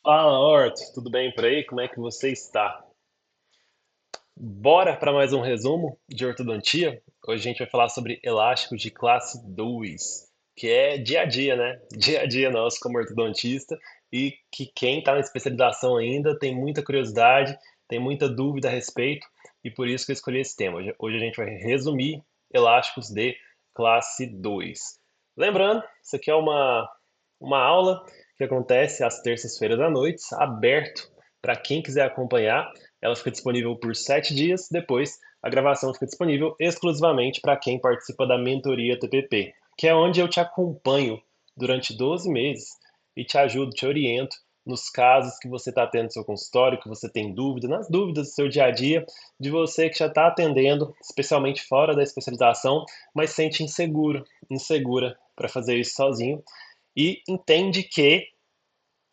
Fala, Horto, tudo bem por aí? Como é que você está? Bora para mais um resumo de ortodontia? Hoje a gente vai falar sobre elásticos de classe 2, que é dia a dia, né? Dia a dia nosso como ortodontista e que quem está na especialização ainda tem muita curiosidade, tem muita dúvida a respeito e por isso que eu escolhi esse tema. Hoje a gente vai resumir elásticos de classe 2. Lembrando, isso aqui é uma aula que acontece às terças-feiras à noite, aberto para quem quiser acompanhar. Ela fica disponível por 7 dias. Depois, a gravação fica disponível exclusivamente para quem participa da mentoria TPP, que é onde eu te acompanho durante 12 meses e te ajudo, te oriento nos casos que você está tendo no seu consultório, que você tem dúvida, nas dúvidas do seu dia a dia, de você que já está atendendo, especialmente fora da especialização, mas sente inseguro, insegura para fazer isso sozinho e entende que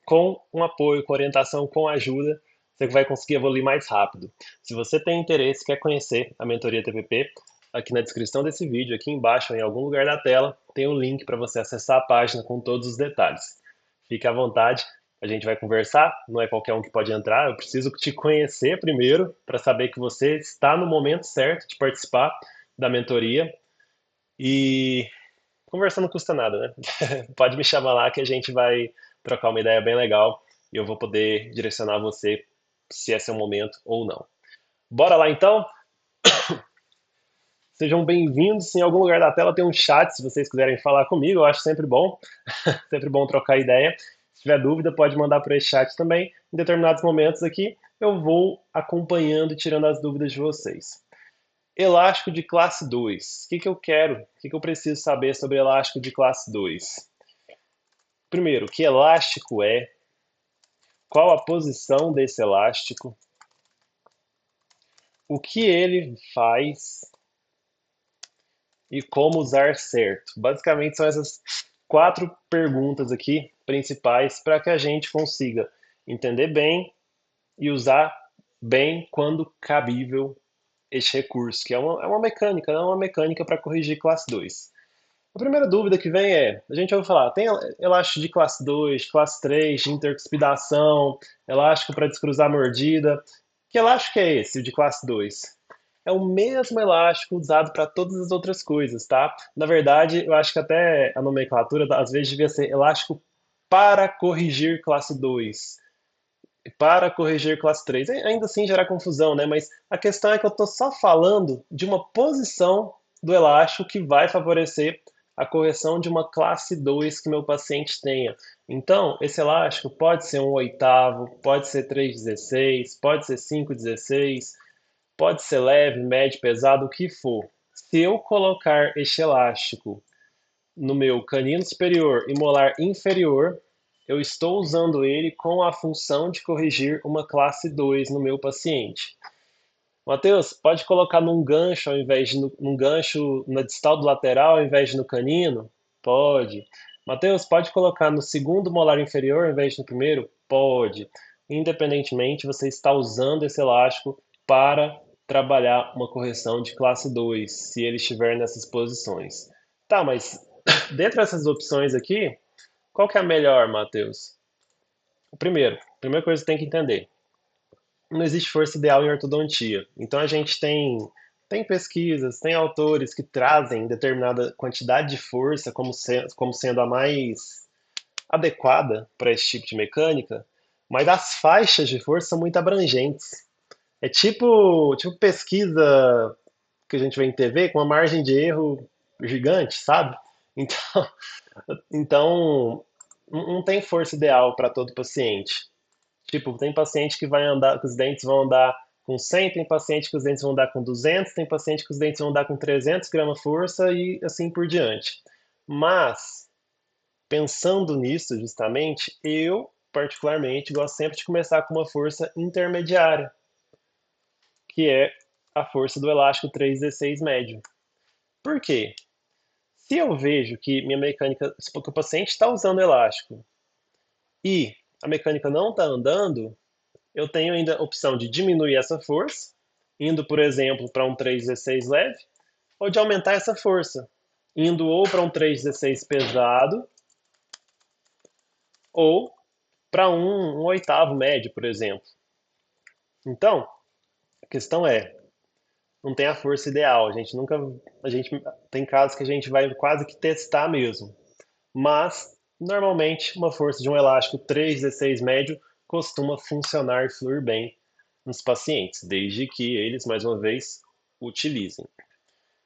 com um apoio, com orientação, com ajuda, você vai conseguir evoluir mais rápido. Se você tem interesse, quer conhecer a mentoria TPP, aqui na descrição desse vídeo, aqui embaixo, em algum lugar da tela, tem um link para você acessar a página com todos os detalhes. Fique à vontade, a gente vai conversar, não é qualquer um que pode entrar, eu preciso te conhecer primeiro para saber que você está no momento certo de participar da mentoria e conversar não custa nada, né? Pode me chamar lá que a gente vai trocar uma ideia bem legal e eu vou poder direcionar você se é seu momento ou não. Bora lá então? Sejam bem-vindos. Em algum lugar da tela tem um chat se vocês quiserem falar comigo, eu acho sempre bom, sempre bom trocar ideia. Se tiver dúvida, pode mandar para esse chat também. Em determinados momentos aqui, eu vou acompanhando e tirando as dúvidas de vocês. Elástico de classe 2. O que eu quero? O que eu preciso saber sobre elástico de classe 2? Primeiro, que elástico é, qual a posição desse elástico, o que ele faz e como usar certo. Basicamente são essas quatro perguntas aqui principais para que a gente consiga entender bem e usar bem quando cabível este recurso, que é uma mecânica, não é uma mecânica para corrigir classe 2. A primeira dúvida que vem é, a gente ouve falar, tem elástico de classe 2, classe 3, de intercuspidação, elástico para descruzar a mordida. Que elástico é esse, o de classe 2? É o mesmo elástico usado para todas as outras coisas, tá? Na verdade, eu acho que até a nomenclatura às vezes devia ser elástico para corrigir classe 2, para corrigir classe 3. Ainda assim gera confusão, né? Mas a questão é que eu estou só falando de uma posição do elástico que vai favorecer a correção de uma classe 2 que meu paciente tenha. Então, esse elástico pode ser um oitavo, pode ser 3,16, pode ser 5,16, pode ser leve, médio, pesado, o que for. Se eu colocar este elástico no meu canino superior e molar inferior, eu estou usando ele com a função de corrigir uma classe 2 no meu paciente. Matheus, pode colocar num gancho ao invés de num gancho na distal do lateral ao invés de no canino? Pode. Matheus, pode colocar no segundo molar inferior ao invés de no primeiro? Pode. Independentemente, você está usando esse elástico para trabalhar uma correção de classe 2, se ele estiver nessas posições. Tá, mas dentre essas opções aqui, qual que é a melhor, Matheus? Primeiro, a primeira coisa que você tem que entender, não existe força ideal em ortodontia. Então a gente tem pesquisas, tem autores que trazem determinada quantidade de força como sendo a mais adequada para esse tipo de mecânica, mas as faixas de força são muito abrangentes. É tipo pesquisa que a gente vê em TV com uma margem de erro gigante, sabe? Então, então não tem força ideal para todo paciente. Tipo, tem paciente que vai andar, que os dentes vão andar com 100, tem paciente que os dentes vão andar com 200, tem paciente que os dentes vão andar com 300 gramas força e assim por diante. Mas, pensando nisso justamente, eu particularmente gosto sempre de começar com uma força intermediária, que é a força do elástico 3D6 médio. Por quê? Se eu vejo que minha mecânica, que o paciente está usando elástico e a mecânica não está andando, eu tenho ainda a opção de diminuir essa força, indo, por exemplo, para um 3,16 leve, ou de aumentar essa força, indo ou para um 3,16 pesado, ou para um oitavo médio, por exemplo. Então, a questão é, não tem a força ideal. A gente tem casos que a gente vai quase que testar mesmo. Mas, normalmente, uma força de um elástico 3,16 médio costuma funcionar e fluir bem nos pacientes, desde que eles, mais uma vez, utilizem.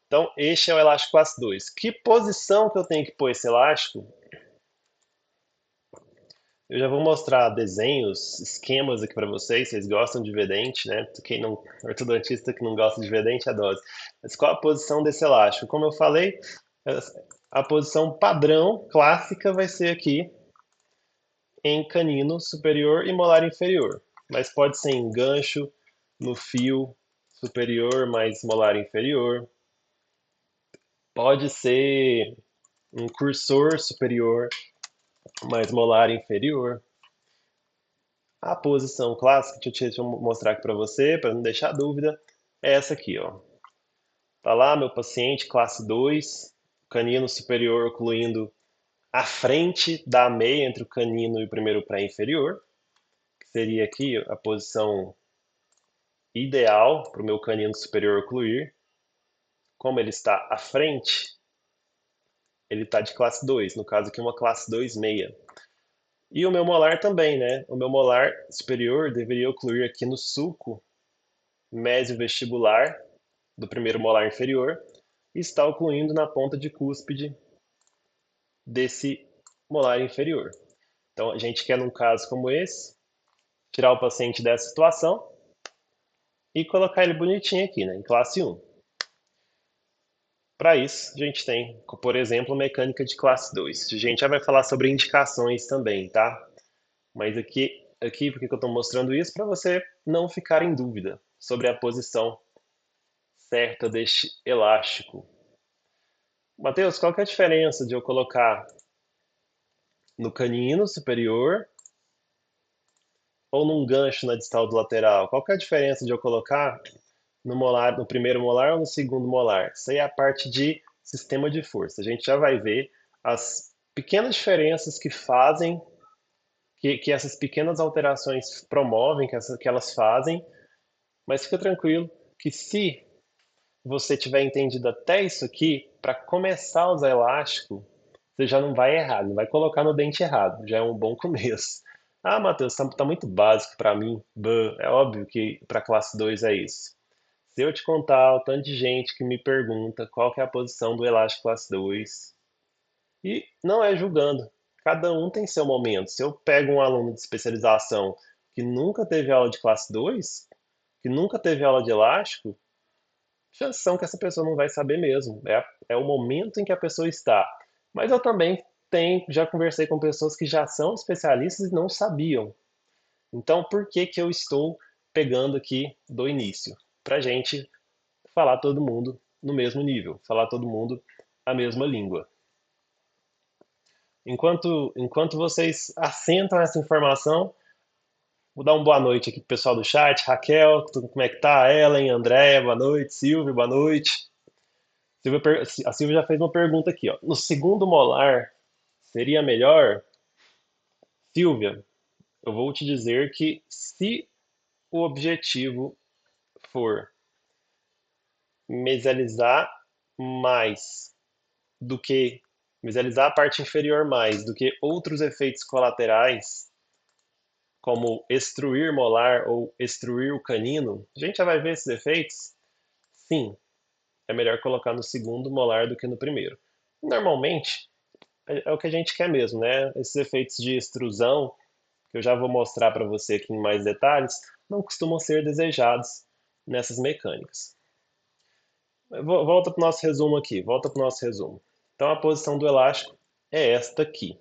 Então, este é o elástico classe 2. Que posição que eu tenho que pôr esse elástico? Eu já vou mostrar desenhos, esquemas aqui para vocês. Vocês gostam de ver dente, né? Quem não, ortodontista que não gosta de ver dente, adora. Mas qual a posição desse elástico? Como eu falei, a posição padrão, clássica, vai ser aqui em canino superior e molar inferior. Mas pode ser em gancho, no fio superior mais molar inferior. Pode ser um cursor superior mais molar inferior. A posição clássica, deixa eu mostrar aqui para você, para não deixar dúvida, é essa aqui, ó. Tá lá meu paciente, classe 2, canino superior ocluindo à frente da meia entre o canino e o primeiro pré-inferior, que seria aqui a posição ideal para o meu canino superior ocluir. Como ele está à frente, ele está de classe 2, no caso aqui uma classe 2 meia. E o meu molar também, né? O meu molar superior deveria ocluir aqui no sulco mesiovestibular do primeiro molar inferior e está ocluindo na ponta de cúspide desse molar inferior. Então, a gente quer, num caso como esse, tirar o paciente dessa situação e colocar ele bonitinho aqui, né, em classe 1. Para isso, a gente tem, por exemplo, mecânica de classe 2. A gente já vai falar sobre indicações também, tá? Mas aqui porque eu estou mostrando isso? Para você não ficar em dúvida sobre a posição certa deste elástico. Matheus, qual que é a diferença de eu colocar no canino superior ou num gancho na distal do lateral? Qual que é a diferença de eu colocar no molar, no primeiro molar ou no segundo molar? Isso aí é a parte de sistema de força. A gente já vai ver as pequenas diferenças que fazem, que essas pequenas alterações promovem, que elas fazem, mas fica tranquilo que se você tiver entendido até isso aqui, para começar a usar elástico, você já não vai errar, não vai colocar no dente errado, já é um bom começo. Ah, Matheus, tá muito básico para mim. É óbvio que para classe 2 é isso. Se eu te contar o tanto de gente que me pergunta qual que é a posição do elástico classe 2, e não é julgando, cada um tem seu momento. Se eu pego um aluno de especialização que nunca teve aula de classe 2, que nunca teve aula de elástico, chances são que essa pessoa não vai saber mesmo. É o momento em que a pessoa está. Mas eu também já conversei com pessoas que já são especialistas e não sabiam. Então, por que que eu estou pegando aqui do início? Para gente falar todo mundo no mesmo nível, falar todo mundo a mesma língua. Enquanto vocês assentam essa informação, vou dar uma boa noite aqui pro pessoal do chat. Raquel, como é que tá? Ellen, Andréia, boa noite. Silvio, boa noite. A Silvia já fez uma pergunta aqui, ó. No segundo molar, seria melhor? Silvia, eu vou te dizer que se o objetivo for mesializar mais do que mesializar a parte inferior mais do que outros efeitos colaterais, como extruir molar ou extruir o canino, a gente já vai ver esses efeitos? Sim, é melhor colocar no segundo molar do que no primeiro. Normalmente, é o que a gente quer mesmo, né? Esses efeitos de extrusão, que eu já vou mostrar para você aqui em mais detalhes, não costumam ser desejados nessas mecânicas. Volta para o nosso resumo aqui, volta para o nosso resumo. Então a posição do elástico é esta aqui.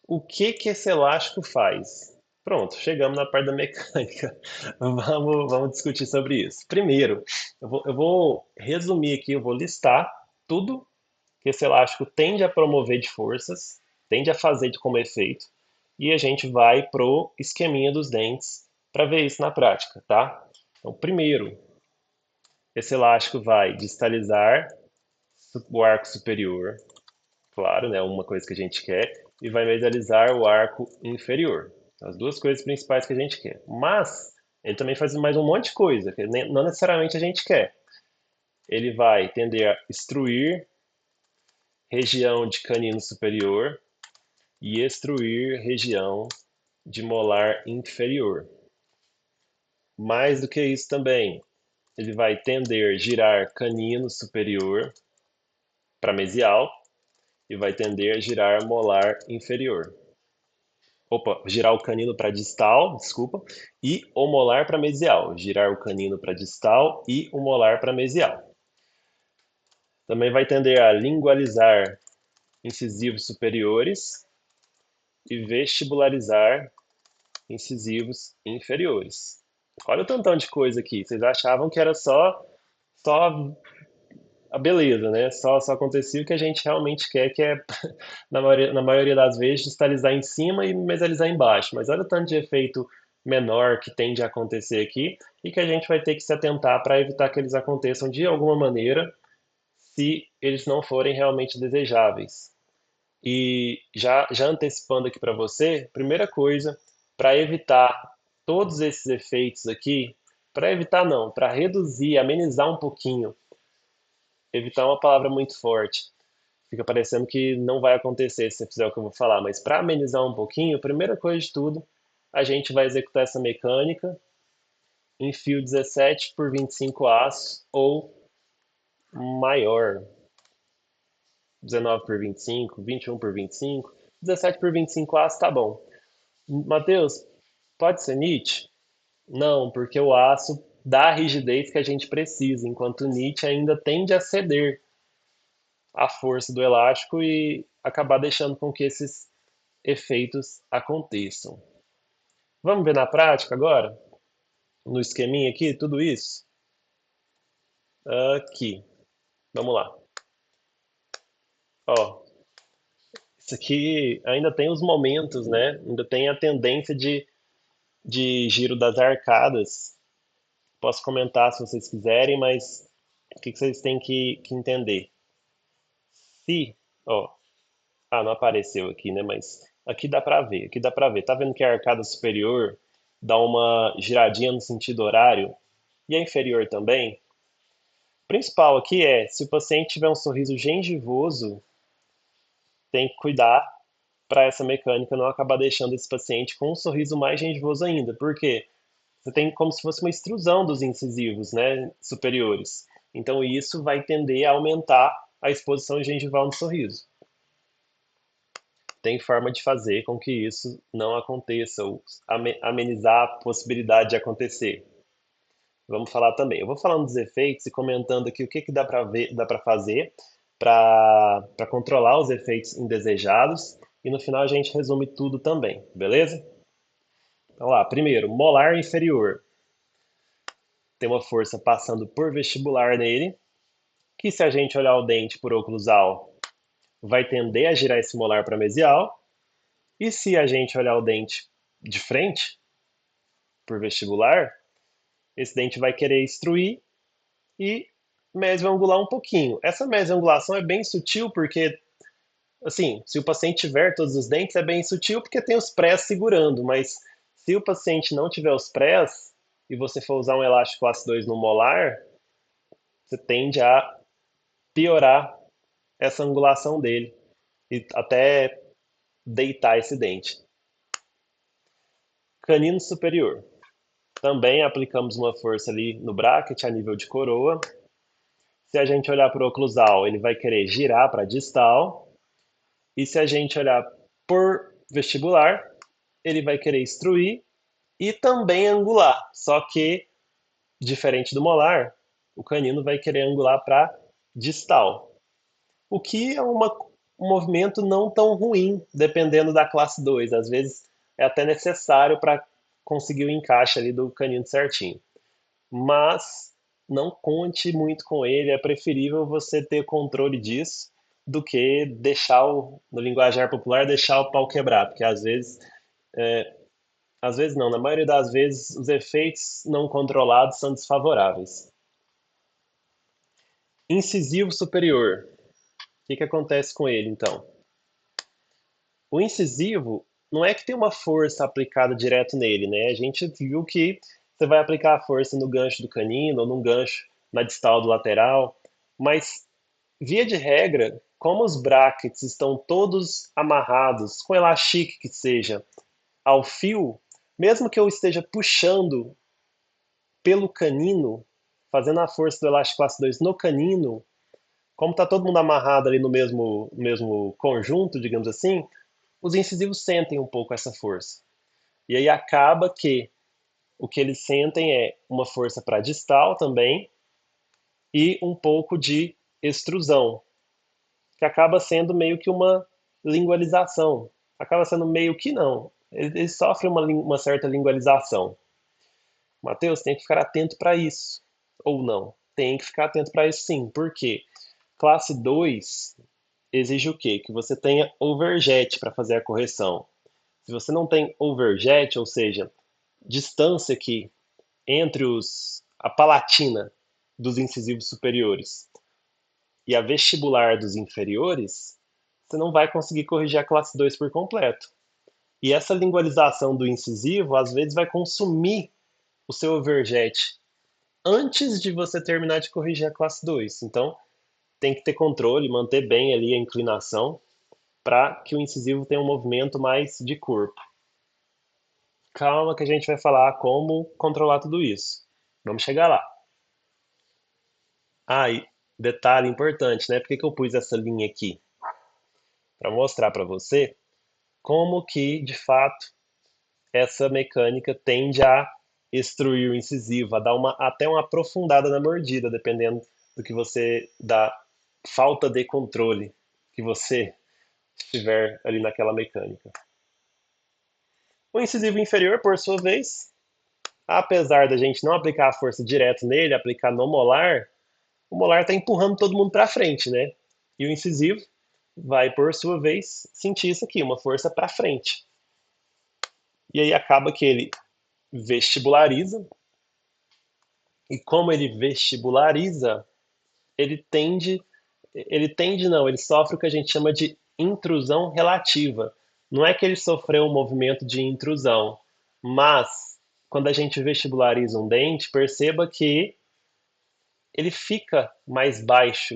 O que que esse elástico faz? Pronto, chegamos na parte da mecânica. Vamos discutir sobre isso. Primeiro, eu vou resumir aqui, eu vou listar tudo que esse elástico tende a promover de forças, tende a fazer como efeito, e a gente vai pro esqueminha dos dentes para ver isso na prática, tá? Então, primeiro, esse elástico vai distalizar o arco superior, claro, né, uma coisa que a gente quer, e vai medializar o arco inferior. As duas coisas principais que a gente quer. Mas ele também faz mais um monte de coisa, que não necessariamente a gente quer. Ele vai tender a extruir região de canino superior e extruir região de molar inferior. Mais do que isso também, ele vai tender a girar canino superior para mesial e vai tender a girar molar inferior. Opa, girar o canino para distal, desculpa, e o molar para mesial. Girar o canino para distal e o molar para mesial. Também vai tender a lingualizar incisivos superiores e vestibularizar incisivos inferiores. Olha o tantão de coisa aqui. Vocês achavam que era só a beleza, né? Só acontecia o que a gente realmente quer, que é, na maioria das vezes, distalizar em cima e mesalizar embaixo. Mas olha o tanto de efeito menor que tende a acontecer aqui e que a gente vai ter que se atentar para evitar que eles aconteçam de alguma maneira se eles não forem realmente desejáveis. E já antecipando aqui para você, primeira coisa, para evitar todos esses efeitos aqui, para evitar não, para reduzir, amenizar um pouquinho, evitar uma palavra muito forte. Fica parecendo que não vai acontecer se você fizer o que eu vou falar, mas para amenizar um pouquinho, primeira coisa de tudo, a gente vai executar essa mecânica em fio 17 por 25 aços ou maior, 19 por 25, 21 por 25, 17 por 25 aços tá bom. Matheus, pode ser Nietzsche? Não, porque o aço dá a rigidez que a gente precisa, enquanto o Nietzsche ainda tende a ceder à força do elástico e acabar deixando com que esses efeitos aconteçam. Vamos ver na prática agora? No esqueminha aqui, tudo isso? Aqui. Vamos lá. Ó, isso aqui ainda tem os momentos, né? Ainda tem a tendência de giro das arcadas. Posso comentar se vocês quiserem, mas o que vocês têm que entender? Se, ó, não apareceu aqui, né? Mas aqui dá pra ver, aqui dá pra ver. Tá vendo que a arcada superior dá uma giradinha no sentido horário e a inferior também? O principal aqui é, se o paciente tiver um sorriso gengivoso, tem que cuidar para essa mecânica não acabar deixando esse paciente com um sorriso mais gengivoso ainda. Por quê? Você tem como se fosse uma extrusão dos incisivos, né, superiores. Então isso vai tender a aumentar a exposição gengival no sorriso. Tem forma de fazer com que isso não aconteça, ou amenizar a possibilidade de acontecer. Vamos falar também. Eu vou falando dos efeitos e comentando aqui o que dá para ver, dá para fazer para controlar os efeitos indesejados e no final a gente resume tudo também, beleza? Então lá, primeiro, molar inferior. Tem uma força passando por vestibular nele, que se a gente olhar o dente por oclusal, vai tender a girar esse molar para mesial, e se a gente olhar o dente de frente, por vestibular, esse dente vai querer extruir e mesioangular um pouquinho. Essa mesioangulação é bem sutil porque, assim, se o paciente tiver todos os dentes, é bem sutil porque tem os prés segurando, mas se o paciente não tiver os prés e você for usar um elástico classe 2 no molar, você tende a piorar essa angulação dele e até deitar esse dente. Canino superior. Também aplicamos uma força ali no bracket a nível de coroa. Se a gente olhar para o oclusal, ele vai querer girar para distal. E se a gente olhar por vestibular, ele vai querer extruir e também angular. Só que, diferente do molar, o canino vai querer angular para distal. O que é um movimento não tão ruim, dependendo da classe 2. Às vezes é até necessário para conseguir o encaixe ali do canino certinho. Mas não conte muito com ele, é preferível você ter controle disso do que deixar no linguajar popular, deixar o pau quebrar, porque às vezes não, na maioria das vezes os efeitos não controlados são desfavoráveis. Incisivo superior. O que acontece com ele então? O incisivo não é que tem uma força aplicada direto nele, né? A gente viu que você vai aplicar a força no gancho do canino ou num gancho na distal do lateral, mas via de regra, como os brackets estão todos amarrados, com elastique que seja, ao fio, mesmo que eu esteja puxando pelo canino, fazendo a força do elástico classe 2 no canino, como está todo mundo amarrado ali no mesmo conjunto, digamos assim, os incisivos sentem um pouco essa força. E aí acaba que o que eles sentem é uma força para distal também e um pouco de extrusão, que acaba sendo meio que uma lingualização. Acaba sendo meio que não. Eles sofrem uma certa lingualização. Matheus, tem que ficar atento para isso. Ou não? Tem que ficar atento para isso sim. Por quê? Classe 2 exige o quê? Que você tenha overjet para fazer a correção. Se você não tem overjet, ou seja, distância aqui entre a palatina dos incisivos superiores e a vestibular dos inferiores, você não vai conseguir corrigir a classe 2 por completo. E essa lingualização do incisivo, às vezes, vai consumir o seu overjet antes de você terminar de corrigir a classe 2. Então, tem que ter controle, manter bem ali a inclinação para que o incisivo tenha um movimento mais de corpo. Calma que a gente vai falar como controlar tudo isso. Vamos chegar lá. Ah, e detalhe importante, né? Por que eu pus essa linha aqui? Para mostrar para você como que, de fato, essa mecânica tende a extruir o incisivo, a dar até uma aprofundada na mordida, dependendo do que você, da falta de controle que você tiver ali naquela mecânica. O incisivo inferior, por sua vez, apesar da gente não aplicar a força direto nele, aplicar no molar, o molar está empurrando todo mundo para frente, né? E o incisivo vai, por sua vez, sentir isso aqui, uma força para frente. E aí acaba que ele vestibulariza, e como ele vestibulariza, ele tende, ele tende não, ele sofre o que a gente chama de intrusão relativa. Não é que ele sofreu um movimento de intrusão, mas quando a gente vestibulariza um dente, perceba que ele fica mais baixo,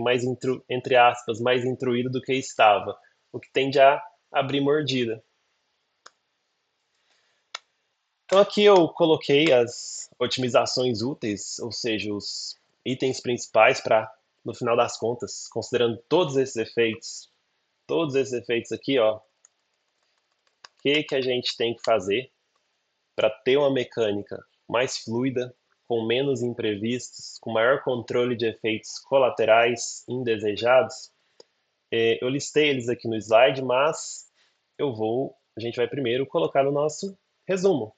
entre aspas, mais intruído do que estava, o que tende a abrir mordida. Então aqui eu coloquei as otimizações úteis, ou seja, os itens principais para, no final das contas, considerando todos esses efeitos aqui, ó, o que a gente tem que fazer para ter uma mecânica mais fluida, com menos imprevistos, com maior controle de efeitos colaterais indesejados. Eu listei eles aqui no slide, mas a gente vai primeiro colocar no nosso resumo.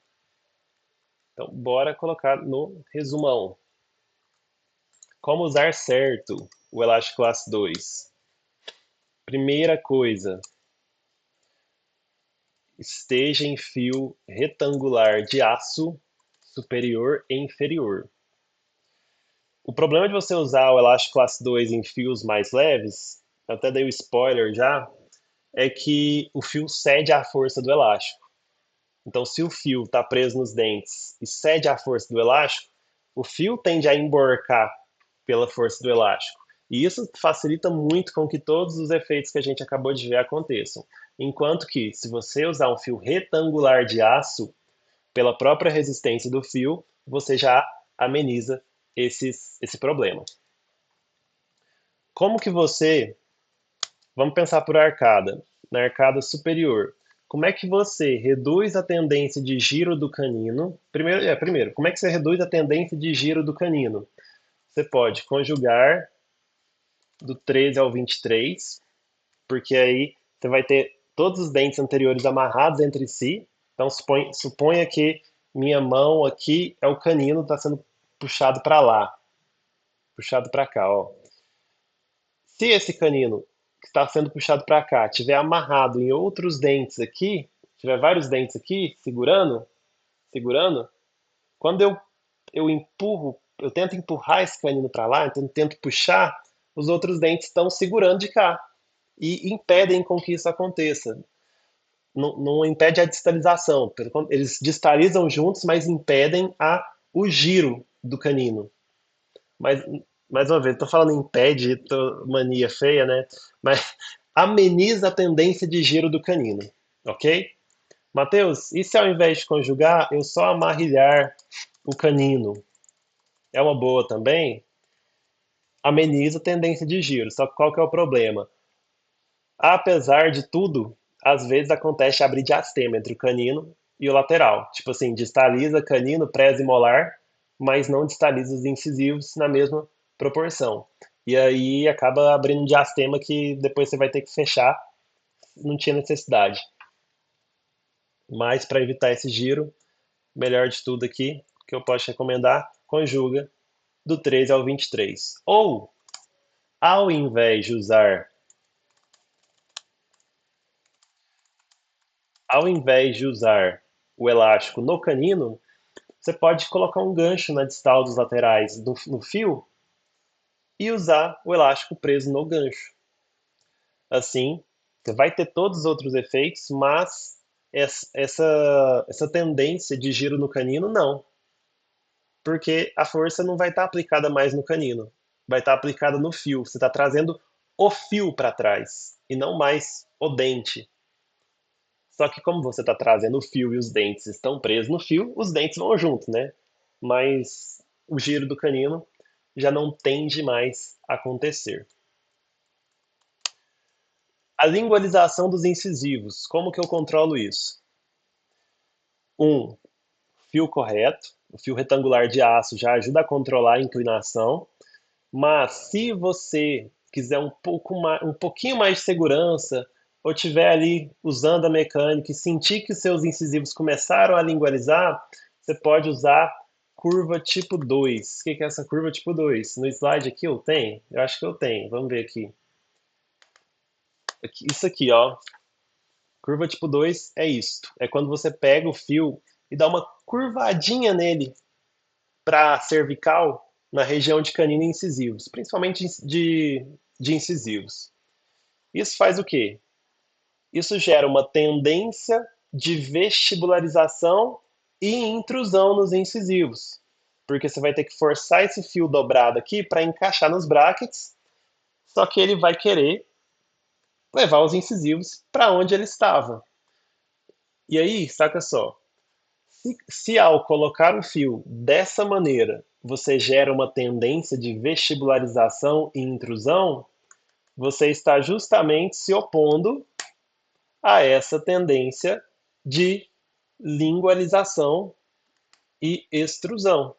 Então, bora colocar no resumão. Como usar certo o Elástico Classe 2? Primeira coisa, esteja em fio retangular de aço superior e inferior. O problema de você usar o Elástico Classe 2 em fios mais leves, até dei o spoiler já, é que o fio cede à força do elástico. Então, se o fio está preso nos dentes e cede à força do elástico, o fio tende a emborcar pela força do elástico. E isso facilita muito com que todos os efeitos que a gente acabou de ver aconteçam. Enquanto que, se você usar um fio retangular de aço, pela própria resistência do fio, você já ameniza esse problema. Como que você... Vamos pensar por arcada. Na arcada superior, como é que você reduz a tendência de giro do canino? Primeiro, como é que você reduz a tendência de giro do canino? Você pode conjugar do 13 ao 23, porque aí você vai ter todos os dentes anteriores amarrados entre si. Então suponha que minha mão aqui é o canino, está sendo puxado para lá, puxado para cá, ó. Se esse canino que está sendo puxado para cá tiver amarrado em outros dentes aqui, tiver vários dentes aqui segurando, quando eu empurro, eu tento empurrar esse canino para lá, então eu tento puxar, os outros dentes estão segurando de cá e impedem com que isso aconteça. não impede a distalização. Eles distalizam juntos, mas impedem o giro do canino. Mas, mais uma vez, estou falando impede, mania feia, né? Mas ameniza a tendência de giro do canino, ok? Mateus, e se ao invés de conjugar, eu só amarrilhar o canino? É uma boa também? Ameniza a tendência de giro, só que qual que é o problema? Apesar de tudo, às vezes acontece abrir diastema entre o canino e o lateral. Tipo assim, distaliza canino, presa e molar, mas não distaliza os incisivos na mesma proporção. E aí acaba abrindo um diastema que depois você vai ter que fechar, não tinha necessidade. Mas para evitar esse giro, melhor de tudo aqui, que eu posso recomendar, conjuga do 13 ao 23. Ou, ao invés de usar ao invés de usar o elástico no canino, você pode colocar um gancho na distal dos laterais no fio e usar o elástico preso no gancho. Assim, você vai ter todos os outros efeitos, mas essa tendência de giro no canino não, porque a força não vai estar aplicada mais no canino, vai estar aplicada no fio. Você está trazendo o fio para trás e não mais o dente. Só que como você está trazendo o fio e os dentes estão presos no fio, os dentes vão junto, né? Mas o giro do canino já não tende mais a acontecer. A lingualização dos incisivos. Como que eu controlo isso? Um, fio correto. O fio retangular de aço já ajuda a controlar a inclinação. Mas se você quiser um pouquinho mais de segurança, ou tiver ali usando a mecânica e sentir que os seus incisivos começaram a lingualizar, você pode usar curva tipo 2. O que é essa curva tipo 2? No slide aqui eu tenho? Eu acho que eu tenho. Vamos ver aqui. Isso aqui, ó. Curva tipo 2 é isto. É quando você pega o fio e dá uma curvadinha nele para cervical na região de canino e incisivos, principalmente de incisivos. Isso faz o quê? Isso gera uma tendência de vestibularização e intrusão nos incisivos, porque você vai ter que forçar esse fio dobrado aqui para encaixar nos brackets, só que ele vai querer levar os incisivos para onde ele estava. E aí, saca só, se ao colocar o fio dessa maneira você gera uma tendência de vestibularização e intrusão, você está justamente se opondo a essa tendência de lingualização e extrusão.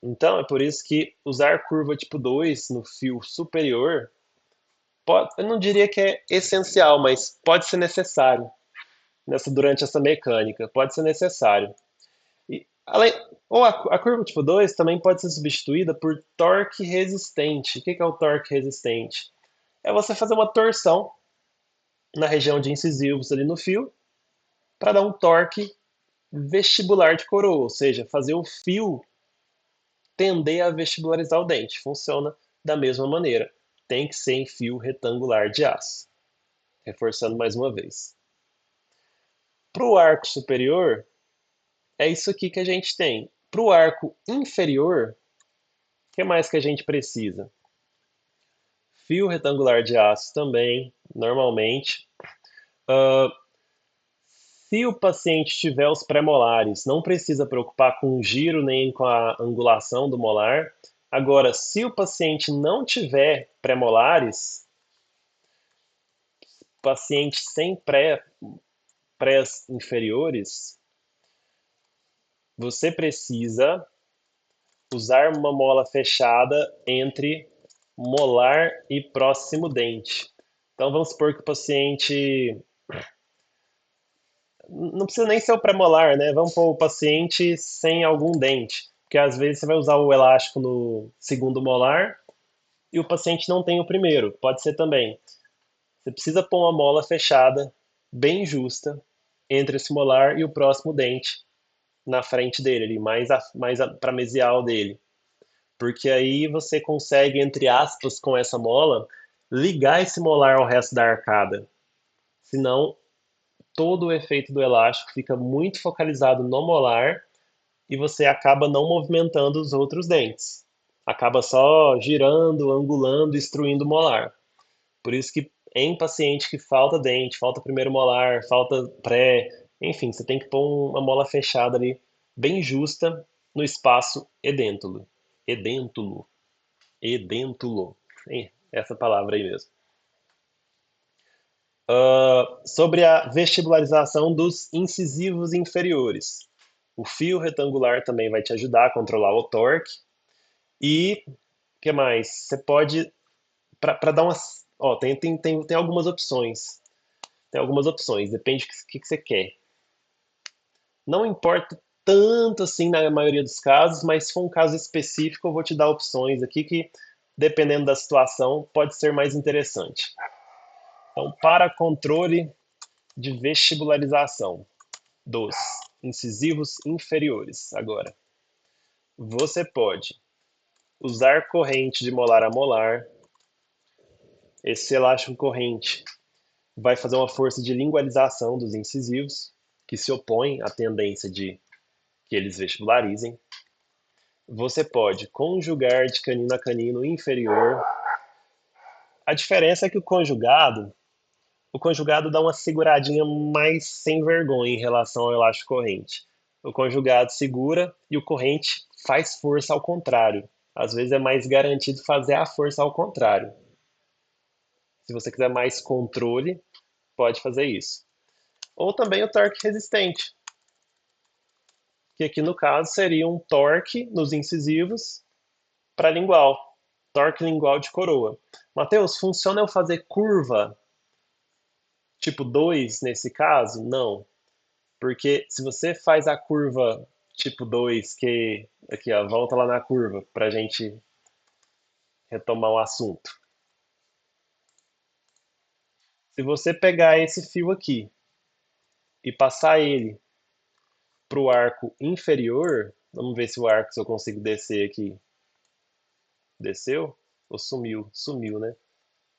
Então, é por isso que usar curva tipo 2 no fio superior, eu não diria que é essencial, mas pode ser necessário durante essa mecânica, pode ser necessário. E, além, ou a curva tipo 2 também pode ser substituída por torque resistente. O que é o torque resistente? É você fazer uma torção na região de incisivos ali no fio para dar um torque vestibular de coroa, ou seja, fazer o fio tender a vestibularizar o dente. Funciona da mesma maneira. Tem que ser em fio retangular de aço. Reforçando mais uma vez. Para o arco superior, é isso aqui que a gente tem. Para o arco inferior, o que mais que a gente precisa? Fio retangular de aço também, normalmente. Uh, Se o paciente tiver os pré-molares, não precisa preocupar com o giro nem com a angulação do molar. Agora, se o paciente não tiver pré-molares, paciente sem prés inferiores, você precisa usar uma mola fechada entre molar e próximo dente. Então vamos supor que o paciente não precisa nem ser o premolar, né? Vamos pôr o paciente sem algum dente, porque às vezes você vai usar o elástico no segundo molar e o paciente não tem o primeiro, pode ser também. Você precisa pôr uma mola fechada, bem justa, entre esse molar e o próximo dente, na frente dele, ali, mais para mesial dele. Porque aí você consegue, entre aspas, com essa mola, ligar esse molar ao resto da arcada. Senão, todo o efeito do elástico fica muito focalizado no molar e você acaba não movimentando os outros dentes. Acaba só girando, angulando, instruindo o molar. Por isso que em paciente que falta dente, falta primeiro molar, falta pré, enfim, você tem que pôr uma mola fechada ali, bem justa, no espaço edêntulo. Edêntulo. Edêntulo. Essa palavra aí mesmo. Sobre a vestibularização dos incisivos inferiores. O fio retangular também vai te ajudar a controlar o torque. E o que mais? Você pode, para dar umas. Ó, tem algumas opções. Tem algumas opções, depende do que você quer. Não importa tanto assim na maioria dos casos, mas se for um caso específico, eu vou te dar opções aqui que, dependendo da situação, pode ser mais interessante. Então, para controle de vestibularização dos incisivos inferiores, agora, você pode usar corrente de molar a molar. Esse elástico corrente vai fazer uma força de lingualização dos incisivos, que se opõe à tendência de que eles vestibularizem. Você pode conjugar de canino a canino inferior. A diferença é que o conjugado dá uma seguradinha mais sem vergonha em relação ao elástico corrente. O conjugado segura e o corrente faz força ao contrário. Às vezes é mais garantido fazer a força ao contrário. Se você quiser mais controle, pode fazer isso. Ou também o torque resistente, que aqui no caso seria um torque nos incisivos para lingual, torque lingual de coroa. Mateus, funciona eu fazer curva tipo 2 nesse caso? Não, porque se você faz a curva tipo 2, que aqui ó, volta lá na curva para a gente retomar o assunto. Se você pegar esse fio aqui e passar ele para o arco inferior, vamos ver se o arco se eu consigo descer aqui. Desceu? Ou sumiu? Sumiu, né?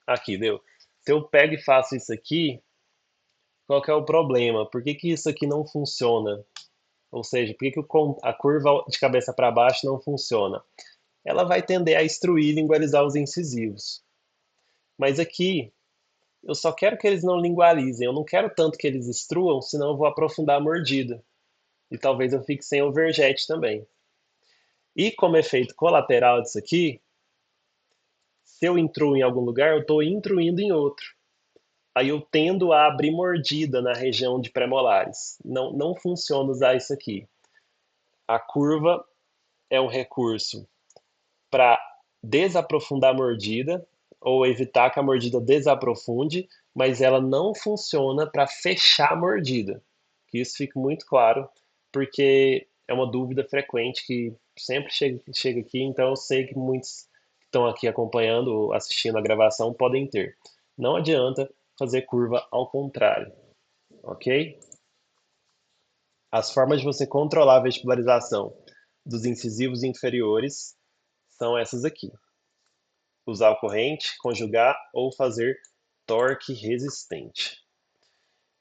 Aqui, deu. Se eu pego e faço isso aqui, qual que é o problema? Por que que isso aqui não funciona? Ou seja, por que que a curva de cabeça para baixo não funciona? Ela vai tender a extruir e lingualizar os incisivos. Mas aqui, eu só quero que eles não lingualizem. Eu não quero tanto que eles extruam, senão eu vou aprofundar a mordida. E talvez eu fique sem overjet também. E como efeito colateral disso aqui, se eu intruo em algum lugar, eu estou intruindo em outro. Aí eu tendo a abrir mordida na região de premolares. Não, não funciona usar isso aqui. A curva é um recurso para desaprofundar a mordida ou evitar que a mordida desaprofunde, mas ela não funciona para fechar a mordida. Que isso fique muito claro, porque é uma dúvida frequente que sempre chega aqui, então eu sei que muitos que estão aqui acompanhando ou assistindo a gravação podem ter. Não adianta fazer curva ao contrário, ok? As formas de você controlar a vestibularização dos incisivos inferiores são essas aqui: usar o corrente, conjugar ou fazer torque resistente.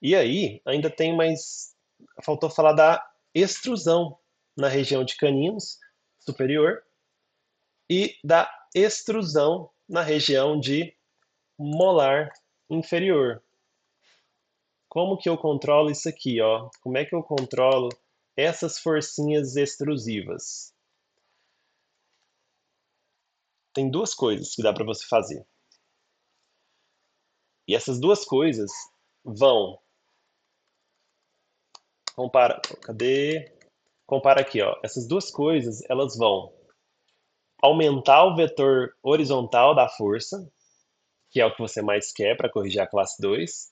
E aí, ainda tem mais. Faltou falar da extrusão na região de caninos superior e da extrusão na região de molar inferior. Como que eu controlo isso aqui, ó? Como é que eu controlo essas forcinhas extrusivas? Tem duas coisas que dá para você fazer. E essas duas coisas vão. Compara. Cadê? Compara aqui, ó. Essas duas coisas, elas vão aumentar o vetor horizontal da força, que é o que você mais quer para corrigir a classe 2,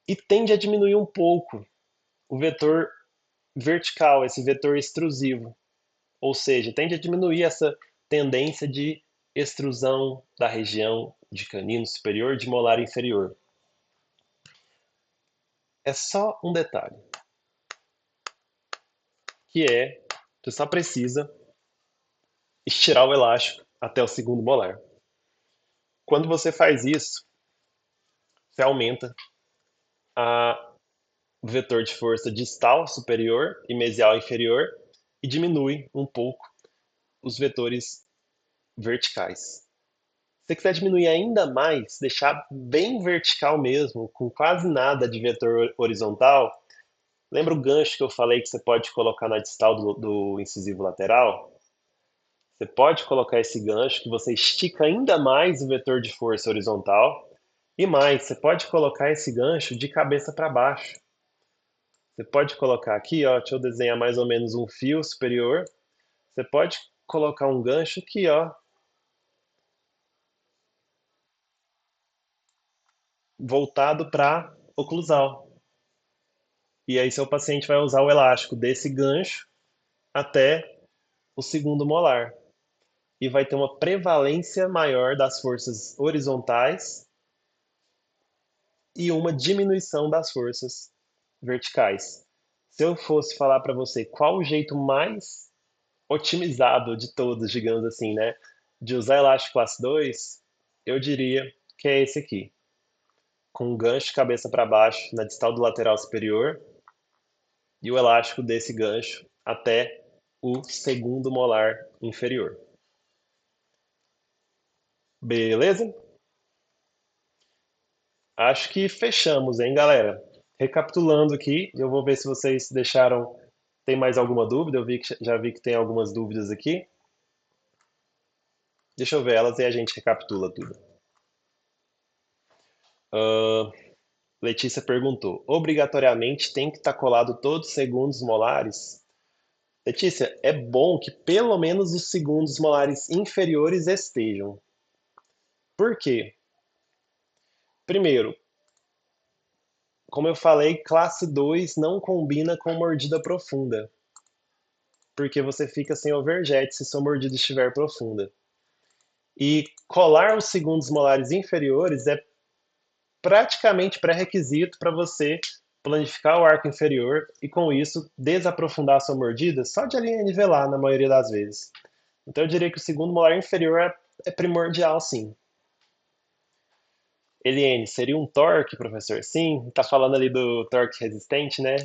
e tende a diminuir um pouco o vetor vertical, esse vetor extrusivo. Ou seja, tende a diminuir essa tendência de extrusão da região de canino superior de molar inferior. É só um detalhe, que é, você só precisa estirar o elástico até o segundo molar. Quando você faz isso, você aumenta o vetor de força distal superior e mesial inferior e diminui um pouco os vetores verticais. Se você quiser diminuir ainda mais, deixar bem vertical mesmo, com quase nada de vetor horizontal, lembra o gancho que eu falei que você pode colocar na distal do incisivo lateral? Você pode colocar esse gancho que você estica ainda mais o vetor de força horizontal. E mais, você pode colocar esse gancho de cabeça para baixo. Você pode colocar aqui, ó, deixa eu desenhar mais ou menos um fio superior. Você pode colocar um gancho aqui, ó, voltado para oclusal. E aí seu paciente vai usar o elástico desse gancho até o segundo molar. E vai ter uma prevalência maior das forças horizontais e uma diminuição das forças verticais. Se eu fosse falar para você qual o jeito mais otimizado de todos, digamos assim, né, de usar elástico classe 2, eu diria que é esse aqui, com um gancho cabeça para baixo na distal do lateral superior e o elástico desse gancho até o segundo molar inferior. Beleza? Acho que fechamos, hein, galera? Recapitulando aqui, eu vou ver se vocês deixaram. Tem mais alguma dúvida? Já vi que tem algumas dúvidas aqui. Deixa eu ver elas e a gente recapitula tudo. Ah, Letícia perguntou: obrigatoriamente tem que estar colado todos os segundos molares? Letícia, é bom que pelo menos os segundos molares inferiores estejam. Por quê? Primeiro, como eu falei, classe 2 não combina com mordida profunda, porque você fica sem overjet se sua mordida estiver profunda. E colar os segundos molares inferiores é praticamente pré-requisito para você planificar o arco inferior e, com isso, desaprofundar a sua mordida só de alinhar e nivelar, na maioria das vezes. Então, eu diria que o segundo molar inferior é primordial, sim. Eliane, seria um torque, professor? Sim, está falando ali do torque resistente, né?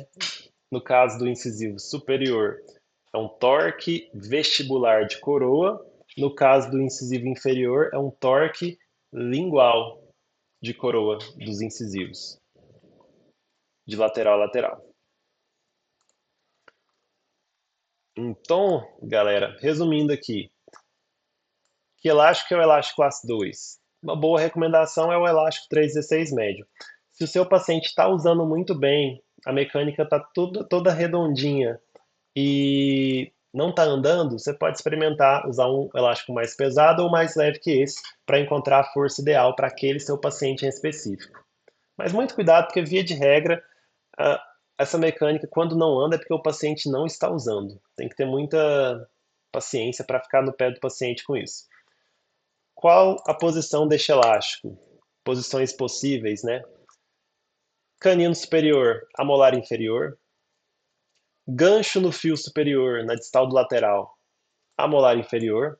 No caso do incisivo superior, é um torque vestibular de coroa. No caso do incisivo inferior, é um torque lingual de coroa dos incisivos, de lateral a lateral. Então, galera, resumindo aqui, que elástico é o elástico classe 2? Uma boa recomendação é o elástico 316 médio. Se o seu paciente está usando muito bem, a mecânica está toda redondinha e não está andando, você pode experimentar usar um elástico mais pesado ou mais leve que esse para encontrar a força ideal para aquele seu paciente em específico. Mas muito cuidado, porque via de regra, essa mecânica, quando não anda, é porque o paciente não está usando. Tem que ter muita paciência para ficar no pé do paciente com isso. Qual a posição deste elástico? Posições possíveis, né? Canino superior, amolar inferior. Gancho no fio superior, na distal do lateral, amolar inferior.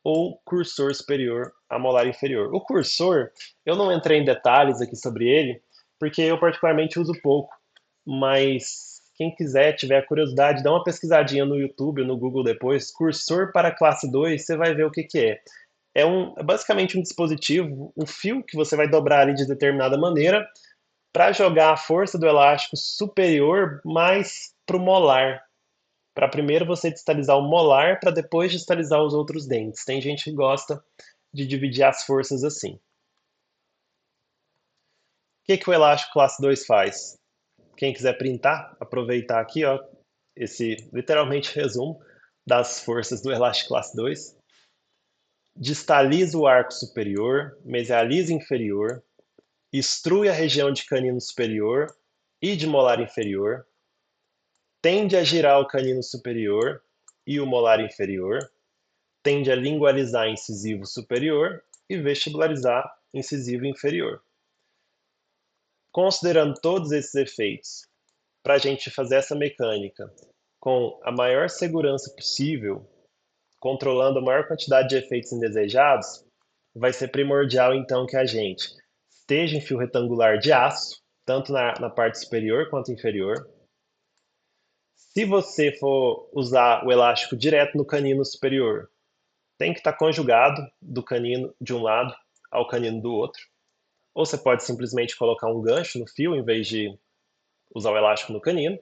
Ou cursor superior, amolar inferior. O cursor, eu não entrei em detalhes aqui sobre ele, porque eu particularmente uso pouco. Mas quem quiser, tiver curiosidade, dá uma pesquisadinha no YouTube ou no Google depois. Cursor para classe 2, você vai ver o que que é. É basicamente um dispositivo, um fio que você vai dobrar ali de determinada maneira para jogar a força do elástico superior mais para o molar. Para primeiro você distalizar o molar para depois distalizar os outros dentes. Tem gente que gosta de dividir as forças assim. O que, que o elástico classe 2 faz? Quem quiser printar, aproveitar aqui, ó, esse literalmente resumo das forças do elástico classe 2. Distaliza o arco superior, mesializa inferior, extrui a região de canino superior e de molar inferior, tende a girar o canino superior e o molar inferior, tende a lingualizar incisivo superior e vestibularizar incisivo inferior. Considerando todos esses efeitos, para a gente fazer essa mecânica com a maior segurança possível, controlando a maior quantidade de efeitos indesejados, vai ser primordial então que a gente esteja em fio retangular de aço, tanto na parte superior quanto inferior. Se você for usar o elástico direto no canino superior, tem que estar conjugado do canino de um lado ao canino do outro. Ou você pode simplesmente colocar um gancho no fio em vez de usar o elástico no canino.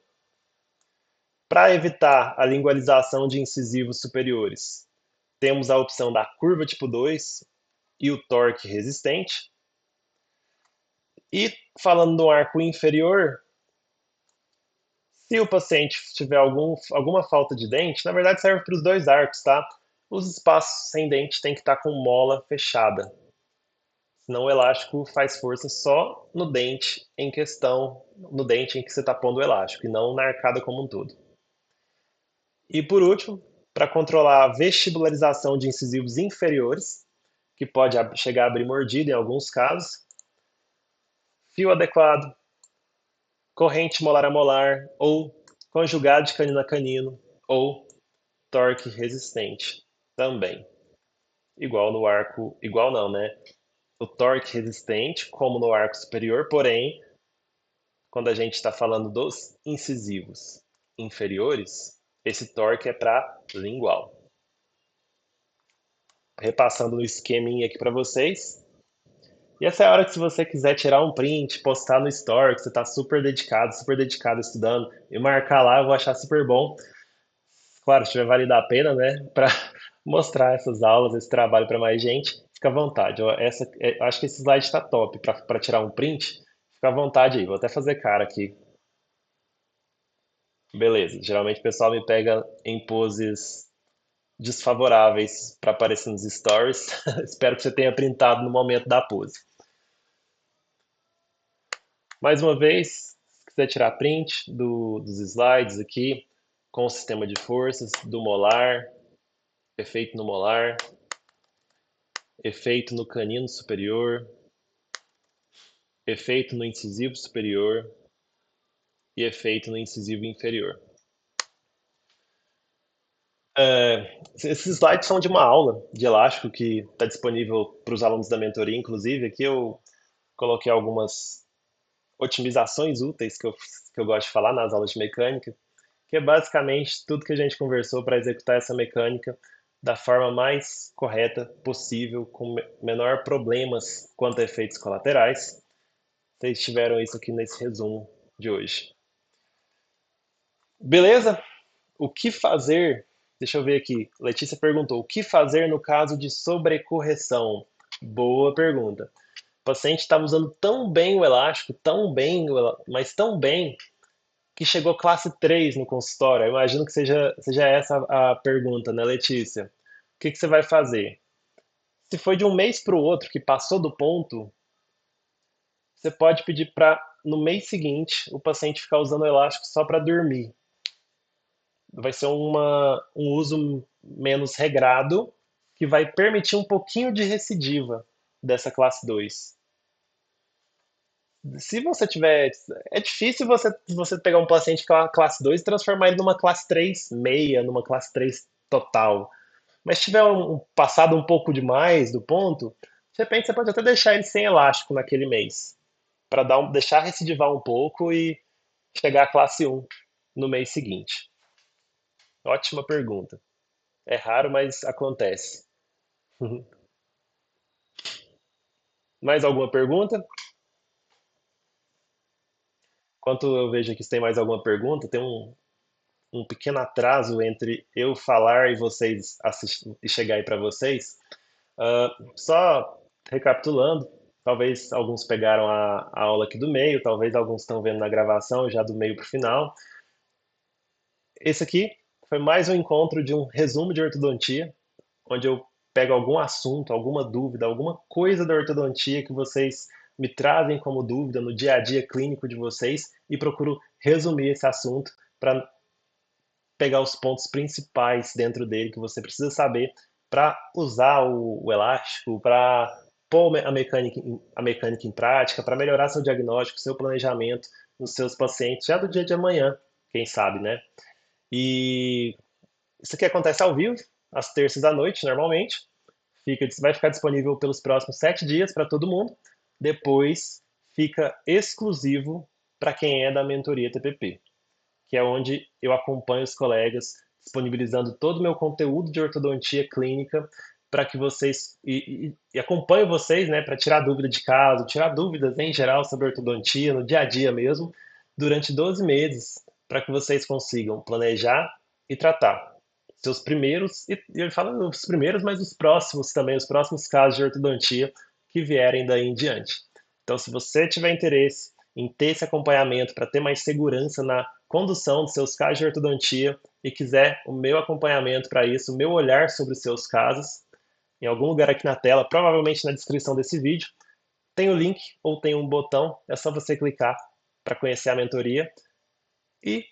Para evitar a lingualização de incisivos superiores, temos a opção da curva tipo 2 e o torque resistente. E falando do arco inferior, se o paciente tiver alguma falta de dente, na verdade serve para os dois arcos, tá? Os espaços sem dente tem que estar com mola fechada. Senão o elástico faz força só no dente em questão, no dente em que você está pondo o elástico, e não na arcada como um todo. E por último, para controlar a vestibularização de incisivos inferiores, que pode chegar a abrir mordida em alguns casos, fio adequado, corrente molar a molar, ou conjugado de canino a canino, ou torque resistente também. Igual no arco, igual não, né? O torque resistente, como no arco superior, porém, quando a gente está falando dos incisivos inferiores, esse torque é para lingual. Repassando no esqueminha aqui para vocês. E essa é a hora que, se você quiser tirar um print, postar no Story, que você está super dedicado estudando, e marcar lá, eu vou achar super bom. Claro, se tiver valido a pena, né, para mostrar essas aulas, esse trabalho para mais gente, fica à vontade. Acho que esse slide está top para tirar um print. Fica à vontade aí, vou até fazer cara aqui. Beleza, geralmente o pessoal me pega em poses desfavoráveis para aparecer nos stories. Espero que você tenha printado no momento da pose. Mais uma vez, se quiser tirar print dos slides aqui, com o sistema de forças do molar, efeito no molar, efeito no canino superior, efeito no incisivo superior e efeito no incisivo inferior. Esses slides são de uma aula de elástico que está disponível para os alunos da mentoria, inclusive. Aqui eu coloquei algumas otimizações úteis que eu gosto de falar nas aulas de mecânica, que é basicamente tudo que a gente conversou para executar essa mecânica da forma mais correta possível, com menor problemas quanto a efeitos colaterais. Vocês tiveram isso aqui nesse resumo de hoje. Beleza? O que fazer? Deixa eu ver aqui. Letícia perguntou: o que fazer no caso de sobrecorreção? Boa pergunta. O paciente estava usando tão bem o elástico, tão bem, mas tão bem, que chegou classe 3 no consultório. Eu imagino que seja essa a pergunta, né, Letícia? O que você vai fazer? Se foi de um mês para o outro que passou do ponto, você pode pedir para, no mês seguinte, o paciente ficar usando o elástico só para dormir. Vai ser um uso menos regrado, que vai permitir um pouquinho de recidiva dessa classe 2. Se você tiver. É difícil você pegar um paciente com a classe 2 e transformar ele numa classe 3 meia, numa classe 3 total. Mas se tiver passado um pouco demais do ponto, de repente você pode até deixar ele sem elástico naquele mês, para deixar recidivar um pouco e chegar à classe 1 no mês seguinte. Ótima pergunta. É raro, mas acontece. Mais alguma pergunta? Enquanto eu vejo aqui se tem mais alguma pergunta, tem um pequeno atraso entre eu falar e vocês assistir, e chegar aí para vocês. Só recapitulando, talvez alguns pegaram a aula aqui do meio, talvez alguns estão vendo na gravação já do meio para o final. Esse aqui foi mais um encontro de um resumo de ortodontia, onde eu pego algum assunto, alguma dúvida, alguma coisa da ortodontia que vocês me trazem como dúvida no dia a dia clínico de vocês e procuro resumir esse assunto para pegar os pontos principais dentro dele que você precisa saber para usar o elástico, para pôr a mecânica em prática, para melhorar seu diagnóstico, seu planejamento nos seus pacientes já do dia de amanhã, quem sabe, né? E isso aqui acontece ao vivo, às terças à noite, normalmente. Vai ficar disponível pelos próximos 7 dias para todo mundo. Depois fica exclusivo para quem é da mentoria TPP, que é onde eu acompanho os colegas, disponibilizando todo o meu conteúdo de ortodontia clínica para que vocês e acompanho vocês, né, para tirar dúvida de caso, tirar dúvidas em geral sobre ortodontia no dia a dia mesmo, durante 12 meses, para que vocês consigam planejar e tratar seus primeiros, e eu falo os primeiros, mas os próximos também, os próximos casos de ortodontia que vierem daí em diante. Então, se você tiver interesse em ter esse acompanhamento para ter mais segurança na condução dos seus casos de ortodontia e quiser o meu acompanhamento para isso, o meu olhar sobre os seus casos, em algum lugar aqui na tela, provavelmente na descrição desse vídeo, tem o link ou tem um botão, é só você clicar para conhecer a mentoria. E,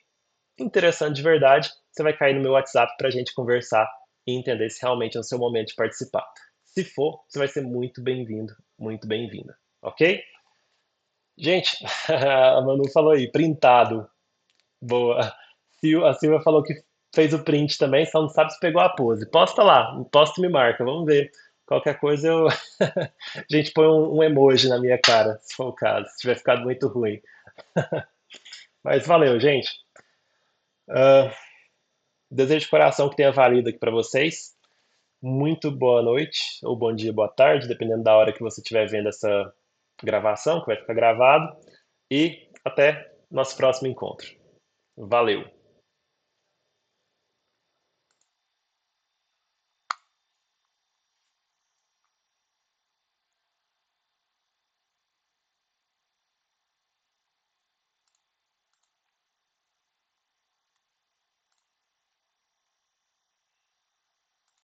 interessante de verdade, você vai cair no meu WhatsApp para a gente conversar e entender se realmente é o seu momento de participar. Se for, você vai ser muito bem-vindo, muito bem-vinda, ok? Gente, a Manu falou aí, printado. Boa. A Silvia falou que fez o print também, só não sabe se pegou a pose. Posta lá, posta e me marca, vamos ver. Qualquer coisa eu. A gente põe um emoji na minha cara, se for o caso, se tiver ficado muito ruim. Mas valeu, gente. Desejo de coração que tenha valido aqui para vocês. Muito boa noite, ou bom dia, boa tarde, dependendo da hora que você estiver vendo essa gravação, que vai ficar gravado. E até nosso próximo encontro. Valeu!